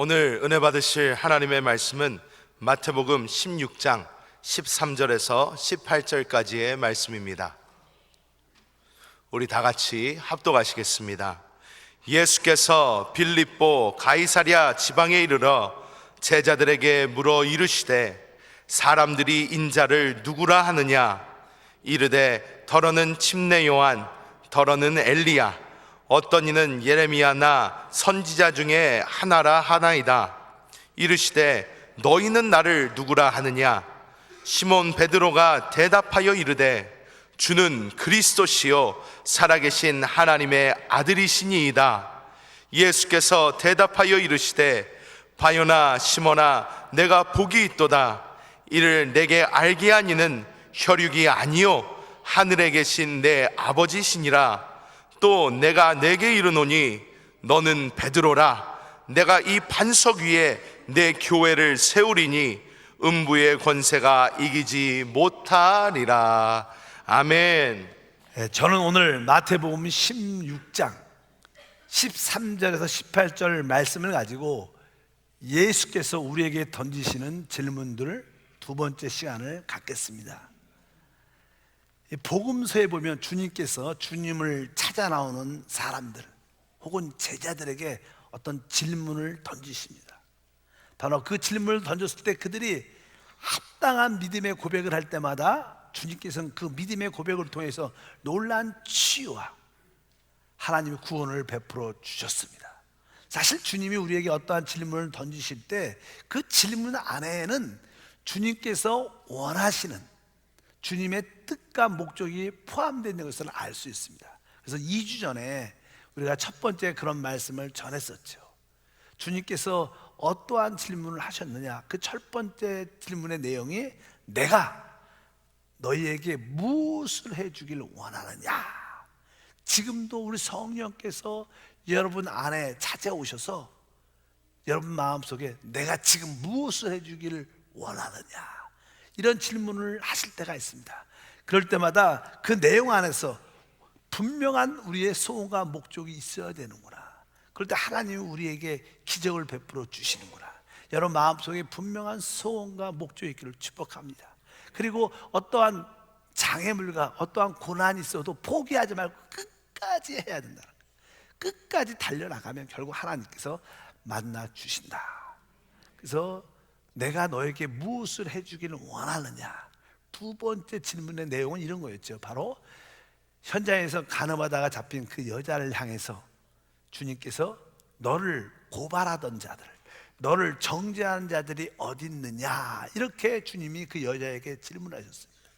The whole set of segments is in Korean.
오늘 은혜 받으실 하나님의 말씀은 마태복음 16장 13절에서 18절까지의 말씀입니다. 우리 다 같이 합독하시겠습니다. 예수께서 빌립보 가이사랴 지방에 이르러 제자들에게 물어 이르시되 사람들이 인자를 누구라 하느냐? 이르되 더러는 침례 요한, 더러는 엘리야, 어떤 이는 예레미야나 선지자 중에 하나라 하나이다. 이르시되 너희는 나를 누구라 하느냐? 시몬 베드로가 대답하여 이르되 주는 그리스도시요 살아계신 하나님의 아들이시니이다. 예수께서 대답하여 이르시되 바요나 시몬아, 내가 복이 있도다. 이를 내게 알게 하니는 혈육이 아니요 하늘에 계신 내 아버지시니라. 또 내가 내게 이르노니 너는 베드로라. 내가 이 반석 위에 내 교회를 세우리니 음부의 권세가 이기지 못하리라. 아멘. 저는 오늘 마태복음 16장 13절에서 18절 말씀을 가지고 예수께서 우리에게 던지시는 질문들을 두 번째 시간을 갖겠습니다. 복음서에 보면 주님께서 주님을 찾아 나오는 사람들 혹은 제자들에게 어떤 질문을 던지십니다. 바로 그 질문을 던졌을 때 그들이 합당한 믿음의 고백을 할 때마다 주님께서는 그 믿음의 고백을 통해서 놀라운 치유와 하나님의 구원을 베풀어 주셨습니다. 사실 주님이 우리에게 어떠한 질문을 던지실 때 그 질문 안에는 주님께서 원하시는 주님의 뜻과 목적이 포함되어 있는 것을 알 수 있습니다. 그래서 2주 전에 우리가 첫 번째 그런 말씀을 전했었죠. 주님께서 어떠한 질문을 하셨느냐? 그 첫 번째 질문의 내용이 내가 너희에게 무엇을 해주길 원하느냐? 지금도 우리 성령께서 여러분 안에 찾아오셔서 여러분 마음속에 내가 지금 무엇을 해주기를 원하느냐? 이런 질문을 하실 때가 있습니다. 그럴 때마다 그 내용 안에서 분명한 우리의 소원과 목적이 있어야 되는구나. 그럴 때 하나님이 우리에게 기적을 베풀어 주시는구나. 여러분 마음속에 분명한 소원과 목적이 있기를 축복합니다. 그리고 어떠한 장애물과 어떠한 고난이 있어도 포기하지 말고 끝까지 해야 된다는 거예요. 끝까지 달려나가면 결국 하나님께서 만나 주신다. 그래서 내가 너에게 무엇을 해주기를 원하느냐? 두 번째 질문의 내용은 이런 거였죠. 바로 현장에서 간음하다가 잡힌 그 여자를 향해서 주님께서 너를 고발하던 자들, 너를 정죄하는 자들이 어디 있느냐? 이렇게 주님이 그 여자에게 질문하셨습니다.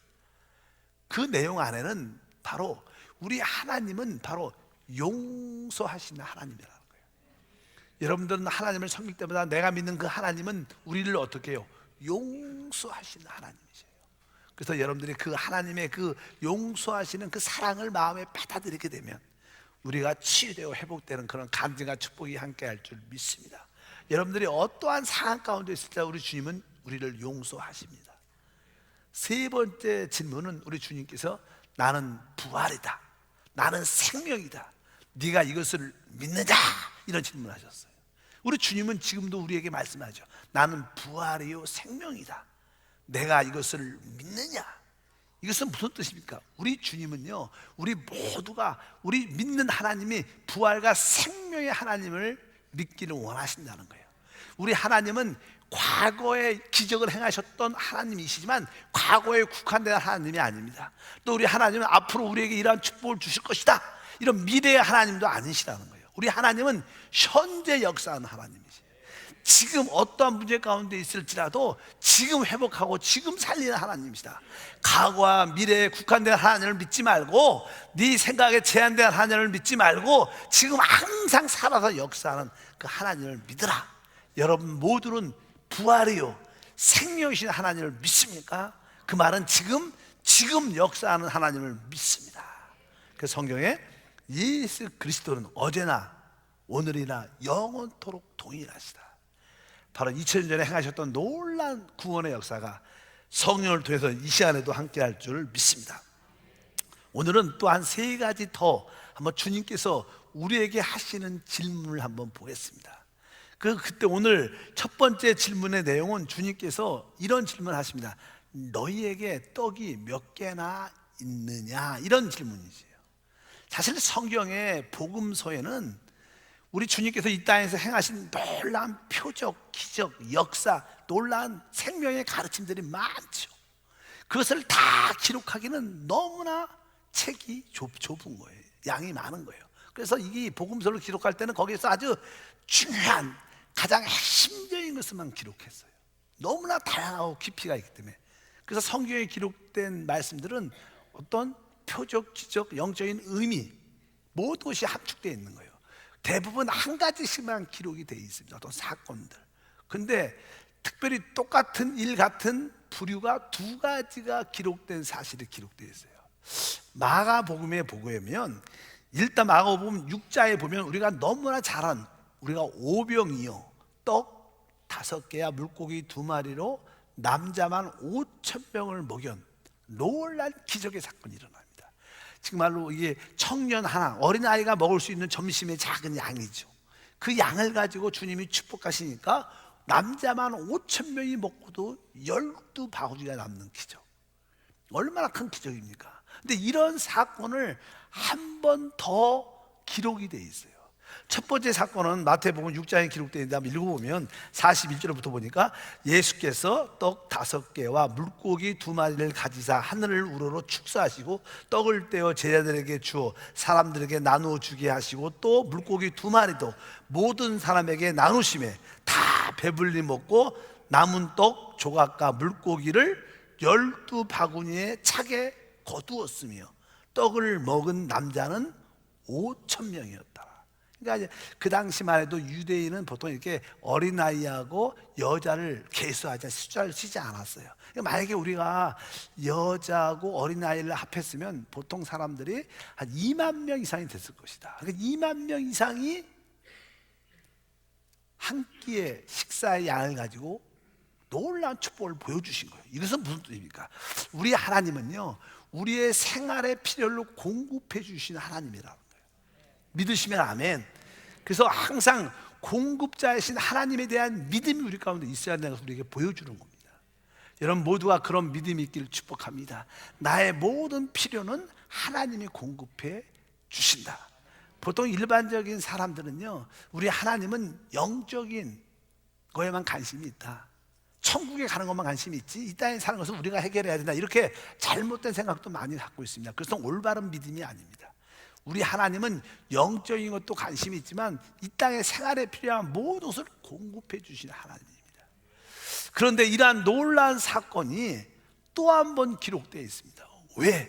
그 내용 안에는 바로 우리 하나님은 바로 용서하시는 하나님이라는 거예요. 여러분들은 하나님을 섬길 때마다 내가 믿는 그 하나님은 우리를 어떻게 해요? 용서하시는 하나님이세요. 그래서 여러분들이 그 하나님의 그 용서하시는 그 사랑을 마음에 받아들이게 되면 우리가 치유되고 회복되는 그런 간증과 축복이 함께 할 줄 믿습니다. 여러분들이 어떠한 상황 가운데 있을 때 우리 주님은 우리를 용서하십니다. 세 번째 질문은 우리 주님께서 나는 부활이다, 나는 생명이다, 네가 이것을 믿느냐? 이런 질문을 하셨어요. 우리 주님은 지금도 우리에게 말씀하죠. 나는 부활이요 생명이다. 내가 이것을 믿느냐? 이것은 무슨 뜻입니까? 우리 주님은요, 우리 모두가 우리 믿는 하나님이 부활과 생명의 하나님을 믿기를 원하신다는 거예요. 우리 하나님은 과거에 기적을 행하셨던 하나님이시지만 과거에 국한된 하나님이 아닙니다. 또 우리 하나님은 앞으로 우리에게 이러한 축복을 주실 것이다, 이런 미래의 하나님도 아니시라는 거예요. 우리 하나님은 현재 역사하는 하나님이세요. 지금 어떠한 문제 가운데 있을지라도 지금 회복하고 지금 살리는 하나님이시다. 과거와 미래에 국한된 하나님을 믿지 말고 네 생각에 제한된 하나님을 믿지 말고 지금 항상 살아서 역사하는 그 하나님을 믿으라. 여러분 모두는 부활이요 생명이신 하나님을 믿습니까? 그 말은 지금 역사하는 하나님을 믿습니다. 그 성경에 예수 그리스도는 어제나 오늘이나 영원토록 동일하시다. 바로 2000년 전에 행하셨던 놀라운 구원의 역사가 성령을 통해서 이 시간에도 함께 할 줄 믿습니다. 오늘은 또 한 세 가지 더 한번 주님께서 우리에게 하시는 질문을 한번 보겠습니다. 그때 오늘 첫 번째 질문의 내용은 주님께서 이런 질문을 하십니다. 너희에게 떡이 몇 개나 있느냐? 이런 질문이지요. 사실 성경의 복음서에는 우리 주님께서 이 땅에서 행하신 놀라운 표적, 기적, 역사, 놀라운 생명의 가르침들이 많죠. 그것을 다 기록하기는 너무나 책이 좁은 거예요. 양이 많은 거예요. 그래서 이 복음서를 기록할 때는 거기에서 아주 중요한 가장 핵심적인 것만 기록했어요. 너무나 다양하고 깊이가 있기 때문에. 그래서 성경에 기록된 말씀들은 어떤 표적, 기적, 영적인 의미 모든 것이 함축되어 있는 거예요. 대부분 한 가지씩만 기록이 되어 있습니다. 어떤 사건들. 근데 특별히 똑같은 일 같은 부류가 두 가지가 기록된 사실이 기록되어 있어요. 마가복음에 보면 일단 마가복음 6장에 보면 우리가 너무나 잘 아는 우리가 오병이어 떡 5개와 물고기 2마리로 남자만 5,000명을 먹인 놀란 기적의 사건이 일어납니다. 정말로 이게 청년 하나, 어린아이가 먹을 수 있는 점심의 작은 양이죠. 그 양을 가지고 주님이 축복하시니까 남자만 5,000명이 먹고도 12바구니가 남는 기적. 얼마나 큰 기적입니까? 근데 이런 사건을 한 번 더 기록이 돼 있어요. 첫 번째 사건은 마태복음 6장에 기록되어 있는데 한번 읽어보면 41절부터 보니까 예수께서 떡 5개와 물고기 2마리를 가지사 하늘을 우러러 축사하시고 떡을 떼어 제자들에게 주어 사람들에게 나누어 주게 하시고 또 물고기 2마리도 모든 사람에게 나누심에 다 배불리 먹고 남은 떡 조각과 물고기를 12바구니에 차게 거두었으며 떡을 먹은 남자는 5,000명이었다. 그러니까 그 당시만 해도 유대인은 보통 이렇게 어린아이하고 여자를 계수하지 숫자를 치지 않았어요. 그러니까 만약에 우리가 여자하고 어린아이를 합했으면 보통 사람들이 한 2만 명 이상이 됐을 것이다. 그러니까 2만 명 이상이 한 끼의 식사의 양을 가지고 놀라운 축복을 보여주신 거예요. 이것은 무슨 뜻입니까? 우리 하나님은요, 우리의 생활의 필요를 공급해 주신 하나님이라는 거예요. 믿으시면 아멘. 그래서 항상 공급자이신 하나님에 대한 믿음이 우리 가운데 있어야 한다는 것을 우리에게 보여주는 겁니다. 여러분 모두가 그런 믿음이 있기를 축복합니다. 나의 모든 필요는 하나님이 공급해 주신다. 보통 일반적인 사람들은요, 우리 하나님은 영적인 거에만 관심이 있다. 천국에 가는 것만 관심이 있지 이 땅에 사는 것은 우리가 해결해야 된다. 이렇게 잘못된 생각도 많이 갖고 있습니다. 그래서 올바른 믿음이 아닙니다. 우리 하나님은 영적인 것도 관심이 있지만 이 땅의 생활에 필요한 모든 것을 공급해 주시는 하나님입니다. 그런데 이러한 놀라운 사건이 또 한 번 기록되어 있습니다. 왜?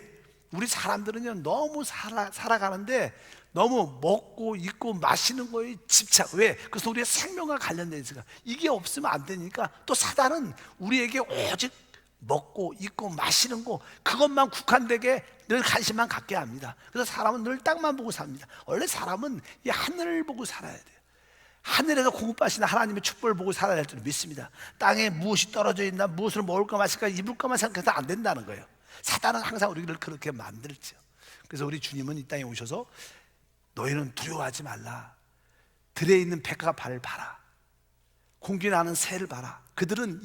우리 사람들은요, 너무 살아가는데 너무 먹고 입고 마시는 거에 집착. 왜? 그래서 우리의 생명과 관련된 있으니까 이게 없으면 안 되니까 또 사단은 우리에게 오직 먹고 입고 마시는 거 그것만 국한되게 늘 관심만 갖게 합니다. 그래서 사람은 늘 땅만 보고 삽니다. 원래 사람은 이 하늘을 보고 살아야 돼요. 하늘에서 공급하시는 하나님의 축복을 보고 살아야 할 줄 믿습니다. 땅에 무엇이 떨어져 있나, 무엇을 먹을까 마실까 입을까만 생각해서 안 된다는 거예요. 사단은 항상 우리를 그렇게 만들죠. 그래서 우리 주님은 이 땅에 오셔서 너희는 두려워하지 말라. 들에 있는 백합화를 봐라. 공기 나는 새를 봐라. 그들은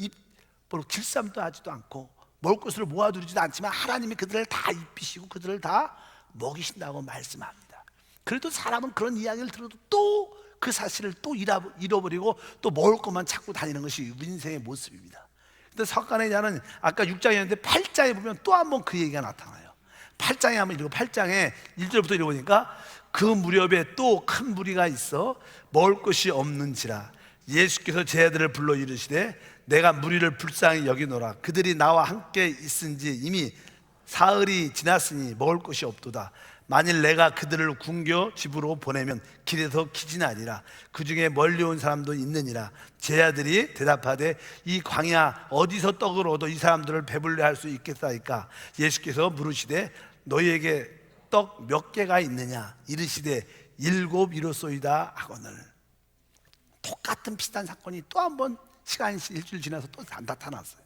길쌈도 하지도 않고 먹을 것을 모아두지도 않지만 하나님이 그들을 다 입히시고 그들을 다 먹이신다고 말씀합니다. 그래도 사람은 그런 이야기를 들어도 또 그 사실을 또 잃어버리고 또 먹을 것만 찾고 다니는 것이 우리 인생의 모습입니다. 근데 석간의 자는 아까 6장이었는데 8장에 보면 또 한 번 그 얘기가 나타나요. 8장에 한번 읽고 8장에 1절부터 읽어보니까 그 무렵에 또 큰 무리가 있어 먹을 것이 없는지라 예수께서 제자들을 불러 이르시되 내가 무리를 불쌍히 여기노라. 그들이 나와 함께 있은지 이미 사흘이 지났으니 먹을 것이 없도다. 만일 내가 그들을 굶겨 집으로 보내면 길에서 기진하리라. 그 중에 멀리 온 사람도 있느니라. 제자들이 대답하되 이 광야 어디서 떡을 얻어 이 사람들을 배불리 할 수 있겠사이까. 예수께서 물으시되 너희에게 떡 몇 개가 있느냐. 이르시되 7 이로소이다 하거늘. 똑같은 비슷한 사건이 또 한 번 시간이 일주일 지나서 또 나타났어요.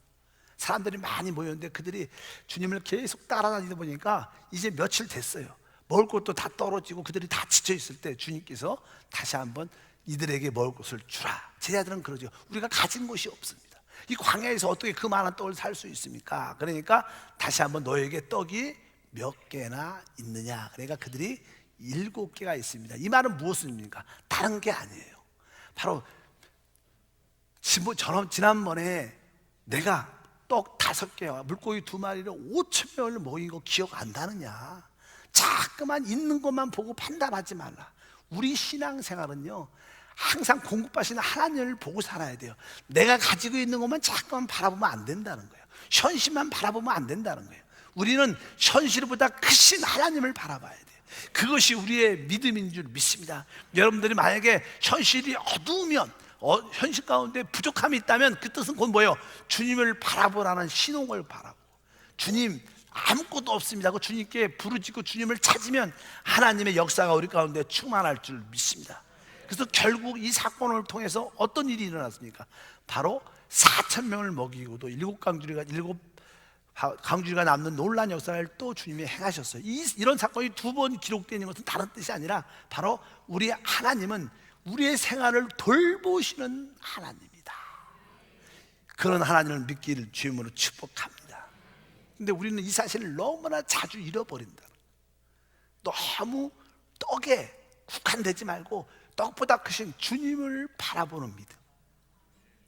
사람들이 많이 모였는데 그들이 주님을 계속 따라다니다 보니까 이제 며칠 됐어요. 먹을 것도 다 떨어지고 그들이 다 지쳐 있을 때 주님께서 다시 한번 이들에게 먹을 것을 주라. 제자들은 그러죠. 우리가 가진 것이 없습니다. 이 광야에서 어떻게 그 많은 떡을 살 수 있습니까? 그러니까 다시 한번 너에게 떡이 몇 개나 있느냐. 그러니까 그들이 7개가 있습니다. 이 말은 무엇입니까? 다른 게 아니에요. 바로 지난번에 내가 떡 5개와 물고기 2마리를 5,000명을 먹인 거 기억 안 나느냐? 자꾸만 있는 것만 보고 판단하지 말라. 우리 신앙생활은요, 항상 공급하시는 하나님을 보고 살아야 돼요. 내가 가지고 있는 것만 자꾸만 바라보면 안 된다는 거예요. 현실만 바라보면 안 된다는 거예요. 우리는 현실보다 크신 하나님을 바라봐야 돼요. 그것이 우리의 믿음인 줄 믿습니다. 여러분들이 만약에 현실이 어두우면, 현실 가운데 부족함이 있다면 그 뜻은 곧 뭐예요? 주님을 바라보라는 신호를 바라보고, 주님 아무것도 없습니다 그 주님께 부르짖고 주님을 찾으면 하나님의 역사가 우리 가운데 충만할 줄 믿습니다. 그래서 결국 이 사건을 통해서 어떤 일이 일어났습니까? 바로 4,000명을 먹이고도 7강주리가 남는 놀라운 역사를 또 주님이 행하셨어요. 이런 사건이 2번 기록되는 것은 다른 뜻이 아니라 바로 우리 하나님은 우리의 생활을 돌보시는 하나님이다. 그런 하나님을 믿기를 주임으로 축복합니다. 근데 우리는 이 사실을 너무나 자주 잃어버린다. 너무 떡에 국한되지 말고 떡보다 크신 주님을 바라보는 믿음,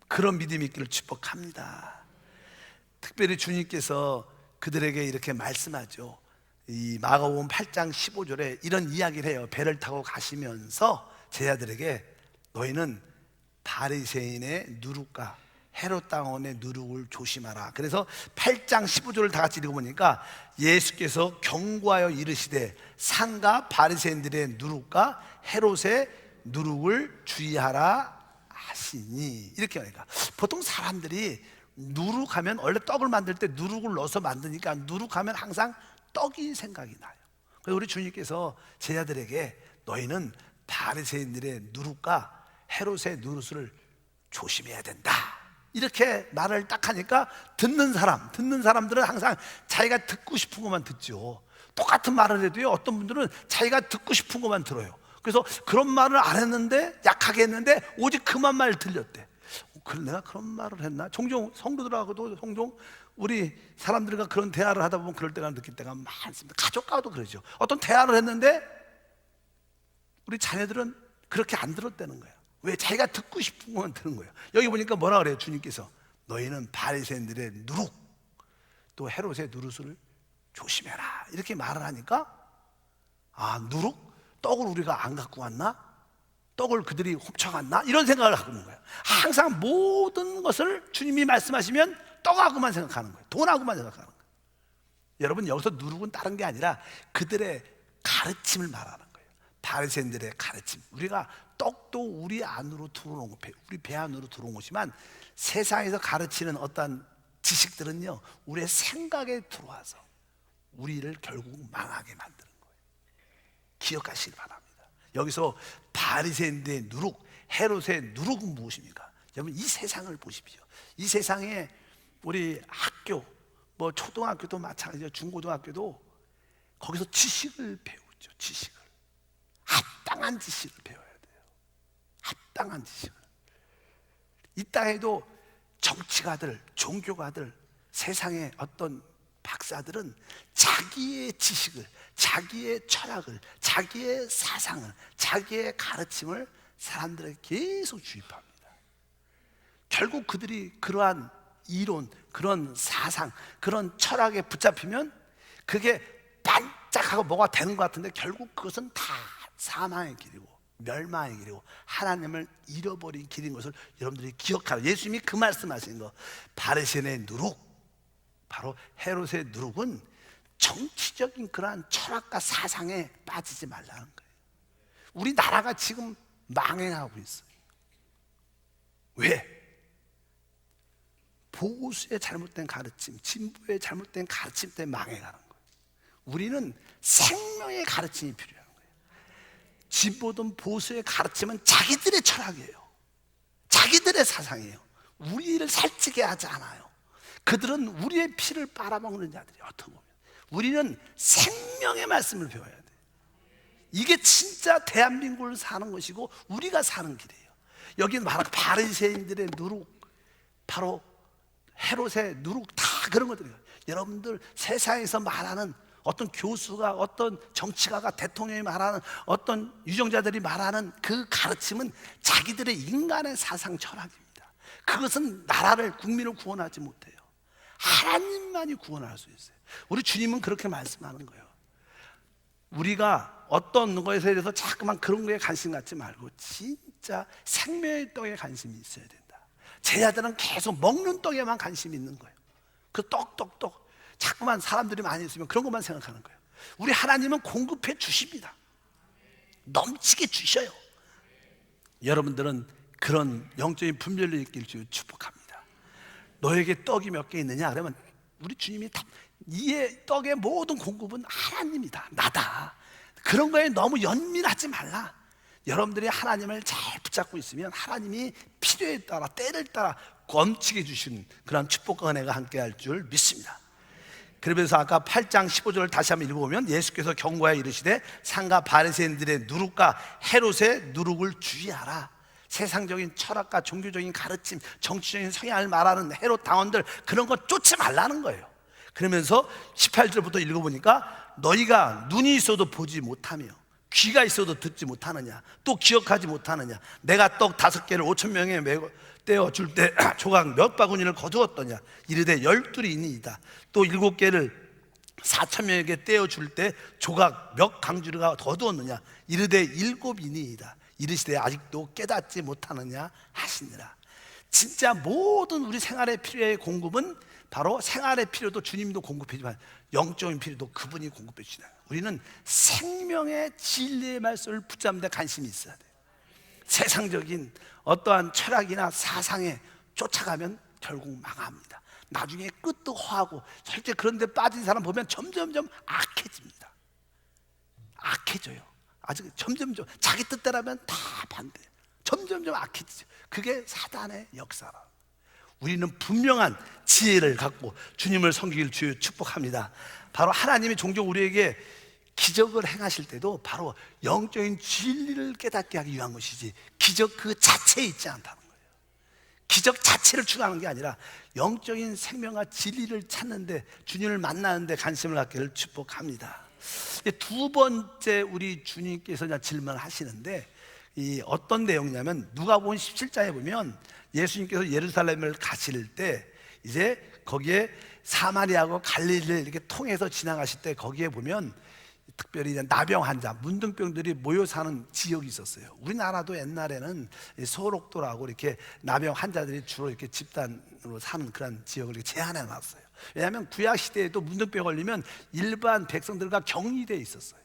그런 믿음이 있기를 축복합니다. 특별히 주님께서 그들에게 이렇게 말씀하죠. 이 마가복음 8장 15절에 이런 이야기를 해요. 배를 타고 가시면서 제자들에게 너희는 바리새인의 누룩과 헤롯 당원의 누룩을 조심하라. 그래서 8장 15절을 다 같이 읽어보니까 예수께서 경고하여 이르시되 상가 바리새인들의 누룩과 헤롯의 누룩을 주의하라 하시니, 이렇게 하니까 보통 사람들이 누룩하면, 원래 떡을 만들 때 누룩을 넣어서 만드니까 누룩하면 항상 떡이 생각이 나요. 그래서 우리 주님께서 제자들에게 너희는 바리새인들의 누룩과 헤롯의 누룩을 조심해야 된다, 이렇게 말을 딱 하니까 듣는 사람들은 항상 자기가 듣고 싶은 것만 듣죠. 똑같은 말을 해도요, 어떤 분들은 자기가 듣고 싶은 것만 들어요. 그래서 그런 말을 안 했는데, 약하게 했는데 오직 그만 말 들렸대. 그래, 내가 그런 말을 했나? 종종 성도들하고도 종종 우리 사람들과 그런 대화를 하다 보면 그럴 때가 느낄 때가 많습니다. 가족과도 그러죠. 어떤 대화를 했는데 우리 자녀들은 그렇게 안 들었다는 거예요. 왜? 자기가 듣고 싶은 것만 들은 거예요. 여기 보니까 뭐라 그래요? 주님께서 너희는 바리새인들의 누룩 또 헤롯의 누룩을 조심해라, 이렇게 말을 하니까, 아, 누룩? 떡을 우리가 안 갖고 왔나? 떡을 그들이 훔쳐갔나? 이런 생각을 하고 있는 거예요. 항상 모든 것을 주님이 말씀하시면 떡하고만 생각하는 거예요. 돈하고만 생각하는 거예요. 여러분, 여기서 누룩은 다른 게 아니라 그들의 가르침을 말하는 거예요. 바리새인들의 가르침. 우리가 떡도 우리 안으로 들어온 것, 우리 배 안으로 들어온 것이지만 세상에서 가르치는 어떤 지식들은요, 우리의 생각에 들어와서 우리를 결국 망하게 만드는 거예요. 기억하시기 바랍니다. 여기서 바리새인들의 누룩, 헤롯의 누룩은 무엇입니까? 여러분, 이 세상을 보십시오. 이 세상에 우리 학교, 뭐 초등학교도 마찬가지죠. 중고등학교도 거기서 지식을 배우죠. 지식을, 합당한 지식을 배워야 돼요. 합당한 지식을. 이 땅에도 정치가들, 종교가들, 세상의 어떤 박사들은 자기의 지식을, 자기의 철학을, 자기의 사상을, 자기의 가르침을 사람들에게 계속 주입합니다. 결국 그들이 그러한 이론, 그런 사상, 그런 철학에 붙잡히면 그게 반짝하고 뭐가 되는 것 같은데 결국 그것은 다 사망의 길이고 멸망의 길이고 하나님을 잃어버린 길인 것을 여러분들이 기억하라. 예수님이 그 말씀하신 거, 바리새인의 누룩, 바로 헤롯의 누룩은 정치적인 그러한 철학과 사상에 빠지지 말라는 거예요. 우리나라가 지금 망해가고 있어요. 왜? 보수의 잘못된 가르침, 진보의 잘못된 가르침 때문에 망해가는 거예요. 우리는 생명의 가르침이 필요한 거예요. 진보든 보수의 가르침은 자기들의 철학이에요. 자기들의 사상이에요. 우리를 살찌게 하지 않아요. 그들은 우리의 피를 빨아먹는 자들이 어떻게 보면. 우리는 생명의 말씀을 배워야 돼요. 이게 진짜 대한민국을 사는 것이고 우리가 사는 길이에요. 여기는 바로 바리새인들의 누룩, 바로 헤롯의 누룩, 다 그런 것들이에요. 여러분들 세상에서 말하는 어떤 교수가, 어떤 정치가가, 대통령이 말하는, 어떤 유정자들이 말하는 그 가르침은 자기들의 인간의 사상 철학입니다. 그것은 나라를, 국민을 구원하지 못해요. 하나님만이 구원할 수 있어요. 우리 주님은 그렇게 말씀하는 거예요. 우리가 어떤 것에 대해서 자꾸만 그런 거에 관심 갖지 말고 진짜 생명의 떡에 관심이 있어야 된다. 제자들은 계속 먹는 떡에만 관심이 있는 거예요. 그 떡 자꾸만 사람들이 많이 있으면 그런 것만 생각하는 거예요. 우리 하나님은 공급해 주십니다. 넘치게 주셔요. 여러분들은 그런 영적인 분별을 느낄 줄 축복합니다. 너에게 떡이 몇 개 있느냐? 그러면 우리 주님이 이의 떡의 모든 공급은 하나님이다, 나다. 그런 거에 너무 연민하지 말라. 여러분들이 하나님을 잘 붙잡고 있으면 하나님이 필요에 따라, 때를 따라 넘치게 주신 그런 축복과 은혜가 함께 할 줄 믿습니다. 그러면서 아까 8장 15절을 다시 한번 읽어보면 예수께서 경고하여 이르시되 상가 바리새인들의 누룩과 헤롯의 누룩을 주의하라. 세상적인 철학과 종교적인 가르침, 정치적인 성향을 말하는 헤롯 당원들, 그런 거 쫓지 말라는 거예요. 그러면서 18절부터 읽어보니까 너희가 눈이 있어도 보지 못하며 귀가 있어도 듣지 못하느냐, 또 기억하지 못하느냐, 내가 떡 5개를 5,000명에 떼어 줄 때 조각 몇 바구니를 거두었더냐, 이르되 12이니이다. 또 7개를 4,000명에게 떼어 줄 때 조각 몇 강주리가 거두었느냐, 이르되 7이니이다. 이르시되 아직도 깨닫지 못하느냐 하시니라. 진짜 모든 우리 생활의 필요의 공급은 바로 생활의 필요도 주님도 공급해주지만 영적인 필요도 그분이 공급해 주시다. 우리는 생명의 진리의 말씀을 붙잡는 데 관심이 있어야 돼요. 세상적인 어떠한 철학이나 사상에 쫓아가면 결국 망합니다. 나중에 끝도 허하고, 실제 그런 데 빠진 사람 보면 점점점 악해집니다. 악해져요. 아직 점점점 자기 뜻대로면 다 반대, 점점점 악해지죠. 그게 사단의 역사라. 우리는 분명한 지혜를 갖고 주님을 섬기길 주여 축복합니다. 바로 하나님이 종종 우리에게 기적을 행하실 때도 바로 영적인 진리를 깨닫게 하기 위한 것이지 기적 그 자체에 있지 않다는 거예요. 기적 자체를 추구하는 게 아니라 영적인 생명과 진리를 찾는데, 주님을 만나는데 관심을 갖기를 축복합니다. 두 번째 우리 주님께서 질문을 하시는데, 이 어떤 내용이냐면 누가복음 17장에 보면 예수님께서 예루살렘을 가실 때 이제 거기에 사마리아하고 갈릴리를 이렇게 통해서 지나가실 때 거기에 보면 특별히 이제 나병 환자, 문둥병들이 모여 사는 지역이 있었어요. 우리나라도 옛날에는 소록도라고 이렇게 나병 환자들이 주로 이렇게 집단으로 사는 그런 지역을 이렇게 제한해 놨어요. 왜냐하면 구약 시대에도 문둥병 걸리면 일반 백성들과 격리되어 있었어요.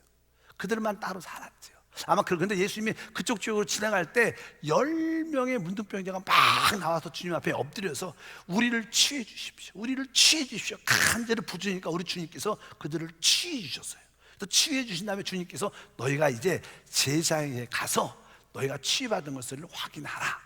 그들만 따로 살았죠. 아마 그런데 예수님이 그쪽 지역으로 지나갈 때 10명의 문둥병자가 막 나와서 주님 앞에 엎드려서 우리를 치유해 주십시오, 우리를 치유해 주십시오. 간절히 부르니까 우리 주님께서 그들을 치유해 주셨어요. 또 치유해 주신 다음에 주님께서 너희가 이제 제사장에 가서 너희가 치유받은 것을 확인하라.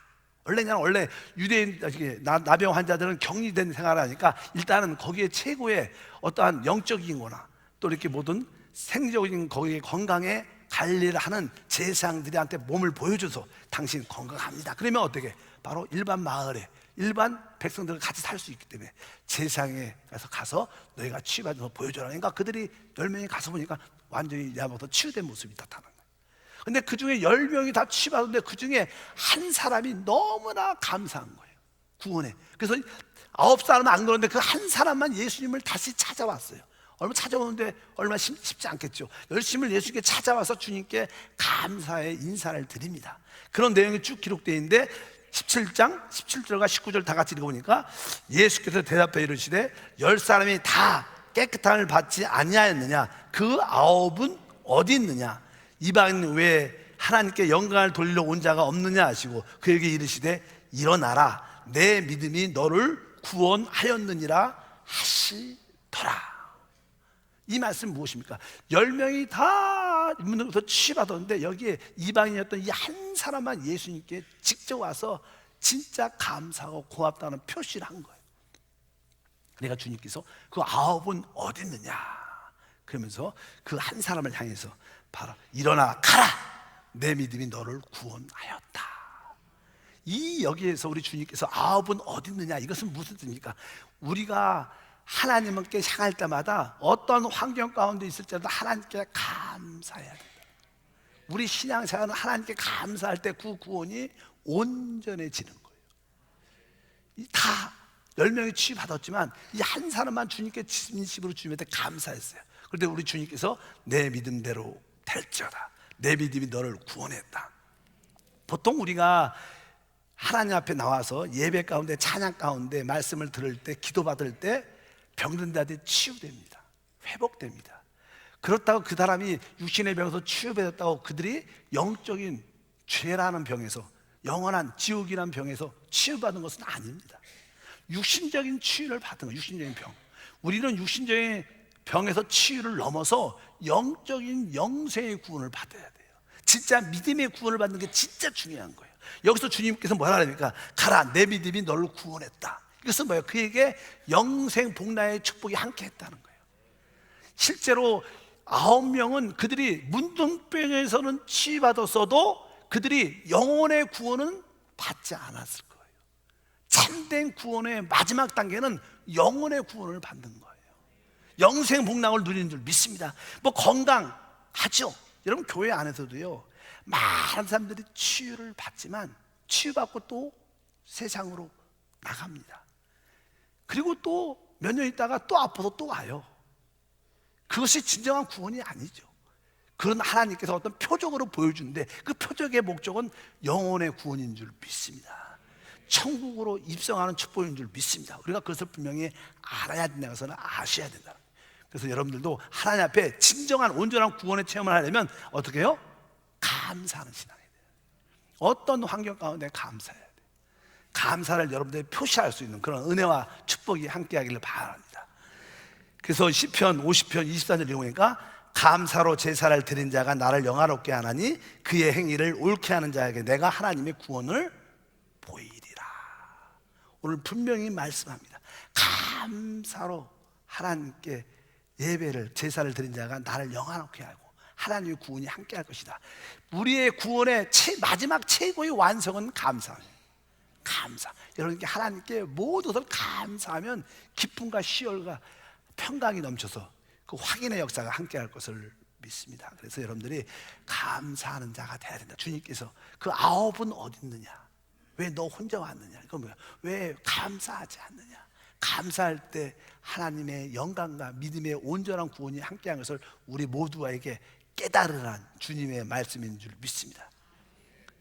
원래 유대인 나병 환자들은 격리된 생활을 하니까 일단은 거기에 최고의 어떠한 영적인 거나 또 이렇게 모든 생적인 거기에 건강에 관리를 하는 제사장들한테 몸을 보여줘서 당신 건강합니다. 그러면 어떻게? 바로 일반 마을에 일반 백성들과 같이 살 수 있기 때문에 제사장에 가서 너희가 치유받은 거 보여줘라. 그러니까 그들이 10명이 가서 보니까 완전히 야부터 치유된 모습이 나타난 거예요. 근데 그 중에 10명이 다 치유받았는데 그 중에 한 사람이 너무나 감사한 거예요, 구원에. 그래서 9사람은 안 그러는데 그 한 사람만 예수님을 다시 찾아왔어요. 얼마 찾아오는데 얼마나 쉽지 않겠죠. 열심히 예수님께 찾아와서 주님께 감사의 인사를 드립니다. 그런 내용이 쭉 기록되어 있는데 17장 17절과 19절 다 같이 읽어보니까 예수께서 대답해 이르시되 10사람이 다 깨끗함을 받지 아니하였느냐? 그 9은 어디 있느냐? 이방 외에 하나님께 영광을 돌리러 온 자가 없느냐 하시고 그에게 이르시되 일어나라, 내 믿음이 너를 구원하였느니라 하시더라. 이 말씀은 무엇입니까? 10명이 다 문으로부터 치유받았는데 여기에 이방인이었던 이 한 사람만 예수님께 직접 와서 진짜 감사하고 고맙다는 표시를 한 거예요. 그러니까 주님께서 그 9은 어디 있느냐 그러면서 그 한 사람을 향해서 바로 일어나 가라, 내 믿음이 너를 구원하였다. 이 여기에서 우리 주님께서 아홉은 어디 있느냐, 이것은 무슨 뜻입니까? 우리가 하나님께 향할 때마다 어떤 환경 가운데 있을지라도 하나님께 감사해야 된다. 우리 신앙생활은 하나님께 감사할 때 그 구원이 온전해지는 거예요. 다 10명이 취급받았지만 이 한 사람만 주님께 진심으로 주님한테 감사했어요. 그런데 우리 주님께서 내 믿음대로 될지어다, 내 믿음이 너를 구원했다. 보통 우리가 하나님 앞에 나와서 예배 가운데, 찬양 가운데 말씀을 들을 때, 기도받을 때 병든 자들이 치유됩니다. 회복됩니다. 그렇다고 그 사람이 육신의 병에서 치유받았다고 그들이 영적인 죄라는 병에서, 영원한 지옥이라는 병에서 치유받은 것은 아닙니다. 육신적인 치유를 받은 거예요. 육신적인 병. 우리는 육신적인 병에서 치유를 넘어서 영적인 영생의 구원을 받아야 돼요. 진짜 믿음의 구원을 받는 게 진짜 중요한 거예요. 여기서 주님께서 뭐라 그러니까, 가라, 내 믿음이 너를 구원했다. 이것은 뭐예요? 그에게 영생 복락의 축복이 함께 했다는 거예요. 실제로 9명은 그들이 문둥병에서는 치유받았어도 그들이 영혼의 구원은 받지 않았을 거예요. 참된 구원의 마지막 단계는 영혼의 구원을 받는 거예요. 영생 복락을 누리는 줄 믿습니다. 뭐 건강하죠. 여러분 교회 안에서도요, 많은 사람들이 치유를 받지만 치유받고 또 세상으로 나갑니다. 그리고 또 몇 년 있다가 또 아파서 또 와요. 그것이 진정한 구원이 아니죠. 그런 하나님께서 어떤 표적으로 보여주는데 그 표적의 목적은 영혼의 구원인 줄 믿습니다. 천국으로 입성하는 축복인 줄 믿습니다. 우리가 그것을 분명히 알아야 된다는 것을 아셔야 된다. 그래서 여러분들도 하나님 앞에 진정한 온전한 구원의 체험을 하려면 어떻게 해요? 감사하는 신앙이 돼요. 어떤 환경 가운데 감사해야 돼요. 감사를 여러분들이 표시할 수 있는 그런 은혜와 축복이 함께 하기를 바랍니다. 그래서 시편 50편 24절 읽으니까, 감사로 제사를 드린 자가 나를 영화롭게 하나니 그의 행위를 옳게 하는 자에게 내가 하나님의 구원을 보이리라. 오늘 분명히 말씀합니다. 감사로 하나님께 예배를, 제사를 드린 자가 나를 영화롭게 하고 하나님의 구원이 함께 할 것이다. 우리의 구원의 마지막 최고의 완성은 감사입니다. 감사. 여러분께 하나님께 모든 것을 감사하면 기쁨과 시열과 평강이 넘쳐서 그 확인의 역사가 함께 할 것을 믿습니다. 그래서 여러분들이 감사하는 자가 돼야 된다. 주님께서 그 9은 어디 있느냐? 왜 너 혼자 왔느냐? 그건 뭐야? 왜 감사하지 않느냐? 감사할 때 하나님의 영광과 믿음의 온전한 구원이 함께한 것을 우리 모두에게 깨달으란 주님의 말씀인 줄 믿습니다.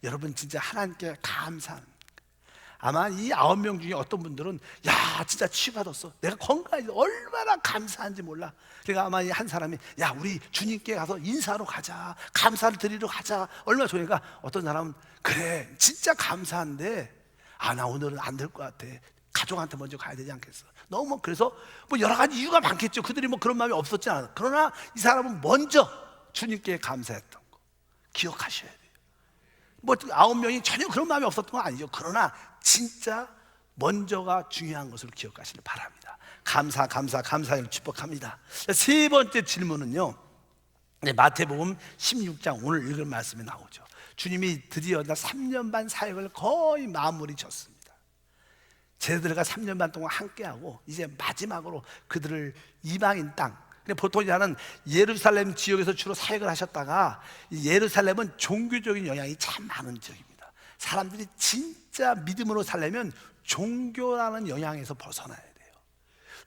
여러분 진짜 하나님께 감사하는, 아마 이 9명 중에 어떤 분들은 야 진짜 치유받았어, 내가 건강해, 얼마나 감사한지 몰라. 그러니까 아마 이 한 사람이 야 우리 주님께 가서 인사하러 가자, 감사를 드리러 가자, 얼마나 좋으니까 어떤 사람은 그래 진짜 감사한데 나 오늘은 안 될 것 같아, 가족한테 먼저 가야 되지 않겠어. 너무 그래서 뭐 여러 가지 이유가 많겠죠. 그들이 뭐 그런 마음이 없었지 않아. 그러나 이 사람은 먼저 주님께 감사했던 거 기억하셔야 돼요. 뭐 9명이 전혀 그런 마음이 없었던 건 아니죠. 그러나 진짜 먼저가 중요한 것을 기억하시길 바랍니다. 감사를 축복합니다. 세 번째 질문은요, 마태복음 16장 오늘 읽을 말씀에 나오죠. 주님이 드디어 3년 반 사역을 거의 마무리 졌습니다. 제자들과 3년 반 동안 함께하고 이제 마지막으로 그들을 이방인 땅, 보통 이제는 예루살렘 지역에서 주로 사역을 하셨다가, 예루살렘은 종교적인 영향이 참 많은 지역입니다. 사람들이 진짜 믿음으로 살려면 종교라는 영향에서 벗어나야 돼요.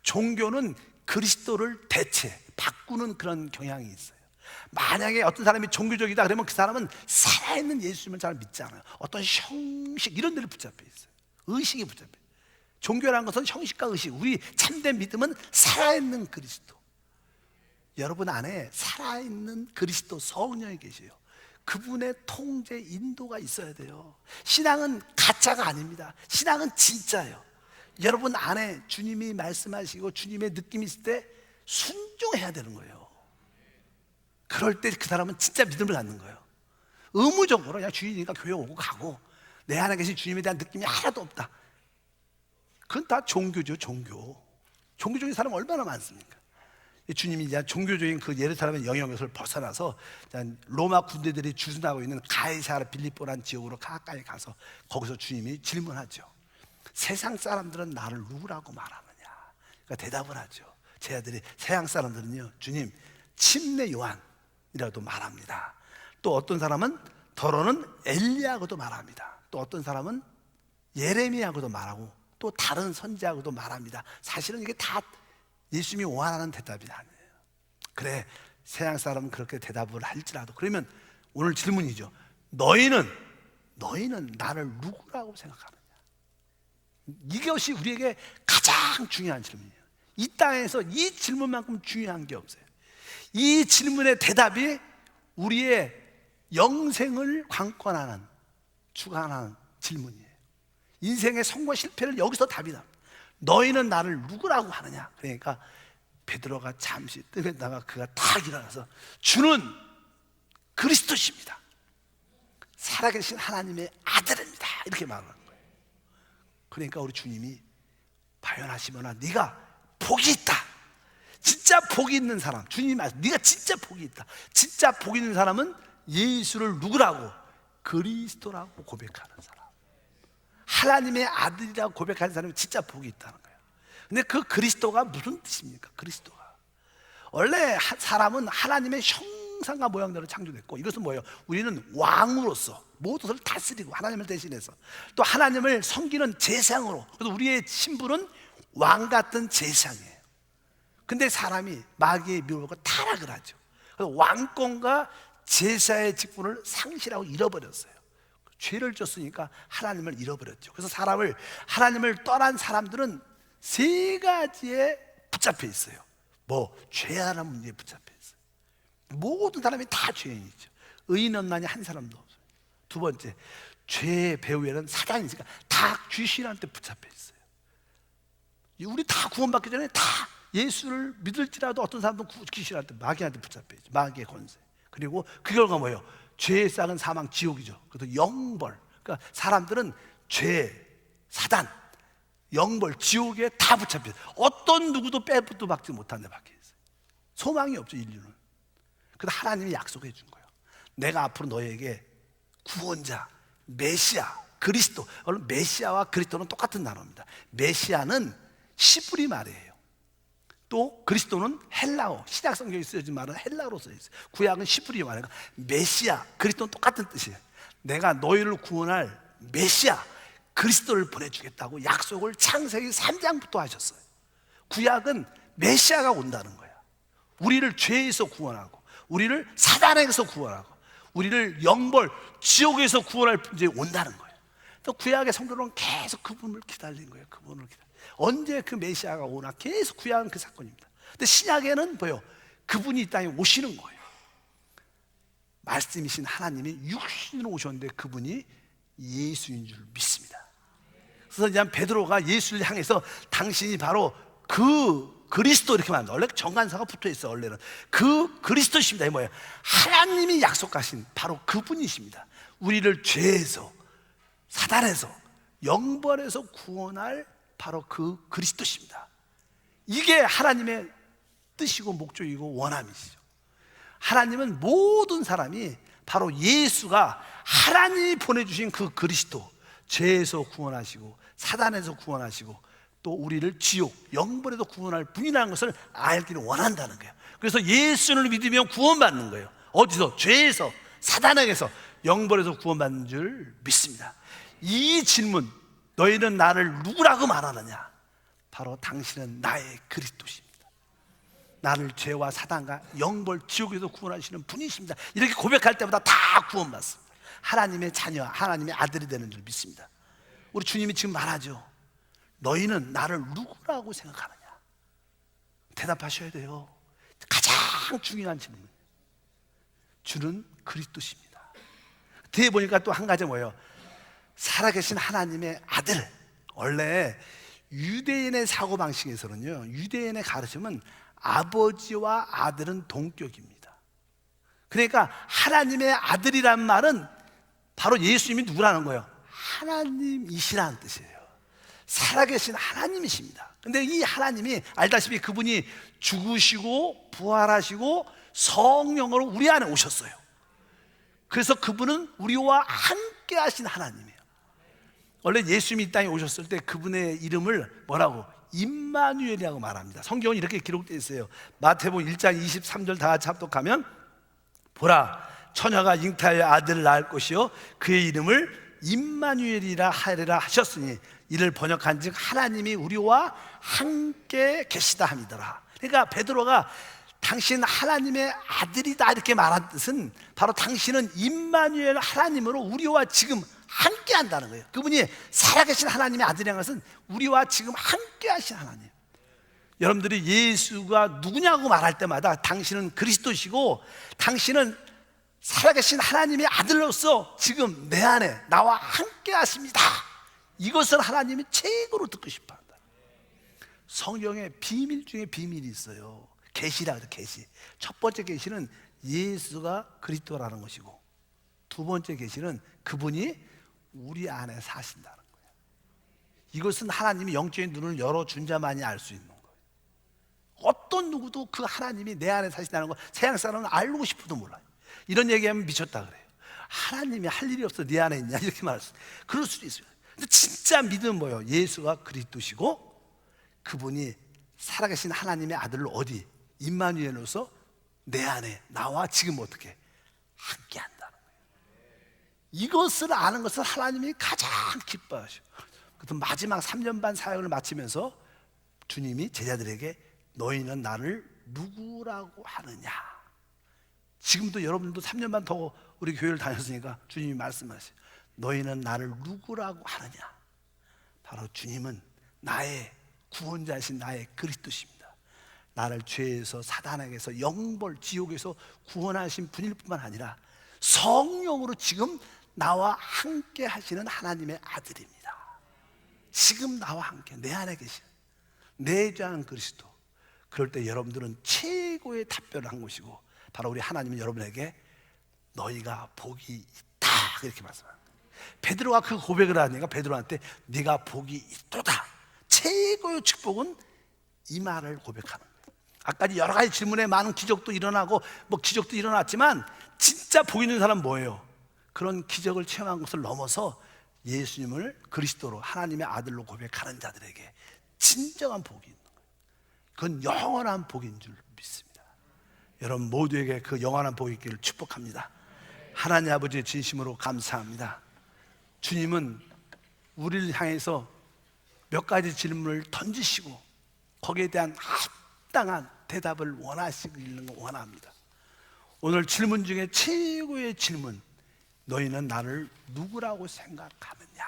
종교는 그리스도를 바꾸는 그런 경향이 있어요. 만약에 어떤 사람이 종교적이다 그러면 그 사람은 살아있는 예수님을 잘 믿지 않아요. 어떤 형식 이런 데를 붙잡혀 있어요. 의식이 붙잡혀 있어요. 종교라는 것은 형식과 의식, 우리 참된 믿음은 살아있는 그리스도. 여러분 안에 살아있는 그리스도 성령이 계세요. 그분의 통제, 인도가 있어야 돼요. 신앙은 가짜가 아닙니다. 신앙은 진짜예요. 여러분 안에 주님이 말씀하시고 주님의 느낌이 있을 때 순종해야 되는 거예요. 그럴 때 그 사람은 진짜 믿음을 갖는 거예요. 의무적으로 그냥 주일이니까 교회 오고 가고 내 안에 계신 주님에 대한 느낌이 하나도 없다. 그건 다 종교죠. 종교적인 사람 얼마나 많습니까? 주님이 이제 종교적인 그 예루살렘의 영역에서 벗어나서 로마 군대들이 주둔하고 있는 가이사라 빌립보라는 지역으로 가까이 가서 거기서 주님이 질문하죠. 세상 사람들은 나를 누구라고 말하느냐? 그러니까 대답을 하죠. 제 아들이 세상 사람들은요, 주님 침례 요한이라고도 말합니다. 또 어떤 사람은 더러는 엘리야고도 말합니다. 또 어떤 사람은 예레미야고도 말하고 또 다른 선지자고도 말합니다. 사실은 이게 다 예수님이 원하는 대답이 아니에요. 그래, 세상 사람은 그렇게 대답을 할지라도, 그러면 오늘 질문이죠. 너희는 나를 누구라고 생각하느냐? 이것이 우리에게 가장 중요한 질문이에요. 이 땅에서 이 질문만큼 중요한 게 없어요. 이 질문의 대답이 우리의 영생을 관건하는, 주관하는 질문이에요. 인생의 성공 실패를 여기서 답이 납니다. 너희는 나를 누구라고 하느냐? 그러니까 베드로가 잠시 뜸했다가 그가 탁 일어나서 주는 그리스도십니다. 살아계신 하나님의 아들입니다. 이렇게 말하는 거예요. 그러니까 우리 주님이 발견하시거나 네가 복이 있다. 진짜 복이 있는 사람, 주님이 말씀, 네가 진짜 복이 있다. 진짜 복이 있는 사람은 예수를 누구라고? 그리스도라고 고백하는 사람. 하나님의 아들이라고 고백하는 사람이 진짜 복이 있다는 거예요. 근데 그 그리스도가 무슨 뜻입니까? 그리스도가 원래 사람은 하나님의 형상과 모양대로 창조됐고, 이것은 뭐예요? 우리는 왕으로서 모든 것을 다스리고 하나님을 대신해서 또 하나님을 섬기는 제사장으로, 그래서 우리의 신분은 왕 같은 제사장이에요. 근데 사람이 마귀의 미혹을 받고 타락을 하죠. 그래서 왕권과 제사의 직분을 상실하고 잃어버렸어요. 죄를 졌으니까 하나님을 잃어버렸죠. 그래서 하나님을 떠난 사람들은 세 가지에 붙잡혀 있어요. 죄하는 문제에 붙잡혀 있어요. 모든 사람이 다 죄인이죠. 의인 없나니 한 사람도 없어요. 두 번째, 죄의 배후에는 사단이 있으니까 다 귀신한테 붙잡혀 있어요. 우리 다 구원받기 전에 다 예수를 믿을지라도 어떤 사람도 귀신한테, 마귀한테 붙잡혀 있죠. 마귀의 권세. 그리고 그 결과 뭐예요? 죄의 싹은 사망, 지옥이죠. 그래서 영벌, 그러니까 사람들은 죄, 사단, 영벌, 지옥에 다 붙잡혀 있어요. 어떤 누구도 빼도 박지 못한 데 박혀 있어요. 소망이 없죠, 인류는. 그래서 하나님이 약속해 준 거예요. 내가 앞으로 너에게 구원자, 메시아, 그리스도. 여러분, 메시아와 그리스도는 똑같은 단어입니다. 메시아는 시브리 말이에요. 또 그리스도는 헬라어, 신약 성경에 쓰여진 말은 헬라어로 쓰여 있어요. 구약은 시브리 말이에요. 메시아, 그리스도는 똑같은 뜻이에요. 내가 너희를 구원할 메시아, 그리스도를 보내주겠다고 약속을 창세기 3장부터 하셨어요. 구약은 메시아가 온다는 거야. 우리를 죄에서 구원하고, 우리를 사단에서 구원하고, 우리를 영벌, 지옥에서 구원할 분이 온다는 거예요. 또 구약의 성도는 계속 그분을 기다린 거예요. 그분을 기다린. 언제 그 메시아가 오나 계속 구약은 그 사건입니다. 근데 신약에는 뭐예요? 그분이 이 땅에 오시는 거예요. 말씀이신 하나님이 육신으로 오셨는데 그분이 예수인 줄 믿습니다. 그래서 이제 베드로가 예수를 향해서 당신이 바로 그 그리스도 이렇게 말합니다. 원래 정관사가 붙어 있어. 원래는 그 그리스도십니다. 이 뭐예요? 하나님이 약속하신 바로 그분이십니다. 우리를 죄에서, 사단에서, 영벌에서 구원할 바로 그 그리스도십니다. 이게 하나님의 뜻이고 목적이고 원함이시죠. 하나님은 모든 사람이 바로 예수가 하나님이 보내주신 그 그리스도, 죄에서 구원하시고 사단에서 구원하시고 또 우리를 지옥, 영벌에서 구원할 분이라는 것을 알기를 원한다는 거예요. 그래서 예수를 믿으면 구원받는 거예요. 어디서? 죄에서, 사단에게서, 영벌에서 구원받는 줄 믿습니다. 이 질문, 너희는 나를 누구라고 말하느냐? 바로 당신은 나의 그리스도십니다. 나를 죄와 사단과 영벌, 지옥에서 구원하시는 분이십니다. 이렇게 고백할 때마다 다 구원받습니다. 하나님의 자녀, 하나님의 아들이 되는 줄 믿습니다. 우리 주님이 지금 말하죠. 너희는 나를 누구라고 생각하느냐? 대답하셔야 돼요. 가장 중요한 질문이에요. 주는 그리스도십니다. 뒤에 보니까 또 한 가지 뭐예요? 살아계신 하나님의 아들. 원래 유대인의 사고방식에서는요, 유대인의 가르침은 아버지와 아들은 동격입니다. 그러니까 하나님의 아들이란 말은 바로 예수님이 누구라는 거예요? 하나님이시라는 뜻이에요. 살아계신 하나님이십니다. 근데 이 하나님이 알다시피 그분이 죽으시고 부활하시고 성령으로 우리 안에 오셨어요. 그래서 그분은 우리와 함께 하신 하나님이에요. 원래 예수님이 이 땅에 오셨을 때 그분의 이름을 뭐라고? 임마누엘이라고 말합니다. 성경은 이렇게 기록되어 있어요. 마태복음 1장 23절 다 같이 합독하면, 보라, 처녀가 잉태하여 아들을 낳을 것이요 그의 이름을 임마누엘이라 하리라 하셨으니 이를 번역한즉 하나님이 우리와 함께 계시다 함이더라. 그러니까 베드로가 당신 하나님의 아들이다 이렇게 말한 뜻은 바로 당신은 임마누엘 하나님으로 우리와 지금 함께 한다는 거예요. 그분이 살아계신 하나님의 아들이라는 것은 우리와 지금 함께 하신 하나님. 여러분들이 예수가 누구냐고 말할 때마다 당신은 그리스도시고 당신은 살아계신 하나님의 아들로서 지금 내 안에 나와 함께 하십니다. 이것을 하나님이 최고로 듣고 싶어 한다. 성경에 비밀 중에 비밀이 있어요. 계시라 그래요. 계시. 첫 번째 계시는 예수가 그리스도라는 것이고, 두 번째 계시는 그분이 우리 안에 사신다는 거예요. 이것은 하나님이 영적인 눈을 열어준 자만이 알 수 있는 거예요. 어떤 누구도 그 하나님이 내 안에 사신다는 거 세상 사람은 알고 싶어도 몰라요. 이런 얘기하면 미쳤다 그래요. 하나님이 할 일이 없어 네 안에 있냐 이렇게 말할 수 있어요. 그럴 수도 있어요. 근데 진짜 믿음은 뭐예요? 예수가 그리스도시고 그분이 살아계신 하나님의 아들로 어디? 임마누엘로서 내 안에 나와 지금 어떻게 함께 한다는 거예요. 이것을 아는 것은 하나님이 가장 기뻐하시고, 그래서 마지막 3년 반 사역을 마치면서 주님이 제자들에게 너희는 나를 누구라고 하느냐. 지금도 여러분도 3년 반 더 우리 교회를 다녔으니까 주님이 말씀하세요. 너희는 나를 누구라고 하느냐. 바로 주님은 나의 구원자이신 나의 그리스도십니다. 나를 죄에서 사단에게서 영벌 지옥에서 구원하신 분일 뿐만 아니라 성령으로 지금 나와 함께 하시는 하나님의 아들입니다. 지금 나와 함께 내 안에 계신 내주하는 그리스도. 그럴 때 여러분들은 최고의 답변을 한 것이고, 바로 우리 하나님은 여러분에게 너희가 복이 있다 이렇게 말씀합니다. 베드로가 그 고백을 하니까 베드로한테 네가 복이 있도다. 최고의 축복은 이 말을 고백하는 거예요. 아까 여러 가지 질문에 많은 기적도 일어나고 뭐 기적도 일어났지만 진짜 복 있는 사람은 뭐예요? 그런 기적을 체험한 것을 넘어서 예수님을 그리스도로 하나님의 아들로 고백하는 자들에게 진정한 복이 있는 거예요. 그건 영원한 복인 줄 믿습니다. 여러분 모두에게 그 영원한 복이 있기를 축복합니다. 하나님 아버지의 진심으로 감사합니다. 주님은 우리를 향해서 몇 가지 질문을 던지시고 거기에 대한 합당한 대답을 원하시는 거 원합니다. 오늘 질문 중에 최고의 질문, 너희는 나를 누구라고 생각하느냐.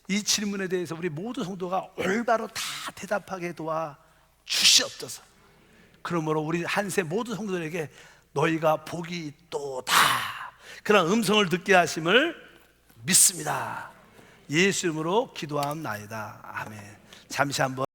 이 질문에 대해서 우리 모두 성도가 올바로 다 대답하게 도와 주시옵소서. 그러므로 우리 한세 모든 성도들에게 너희가 복이 있도다 그런 음성을 듣게 하심을 믿습니다. 예수 이름으로 기도하옵나이다. 아멘. 잠시 한번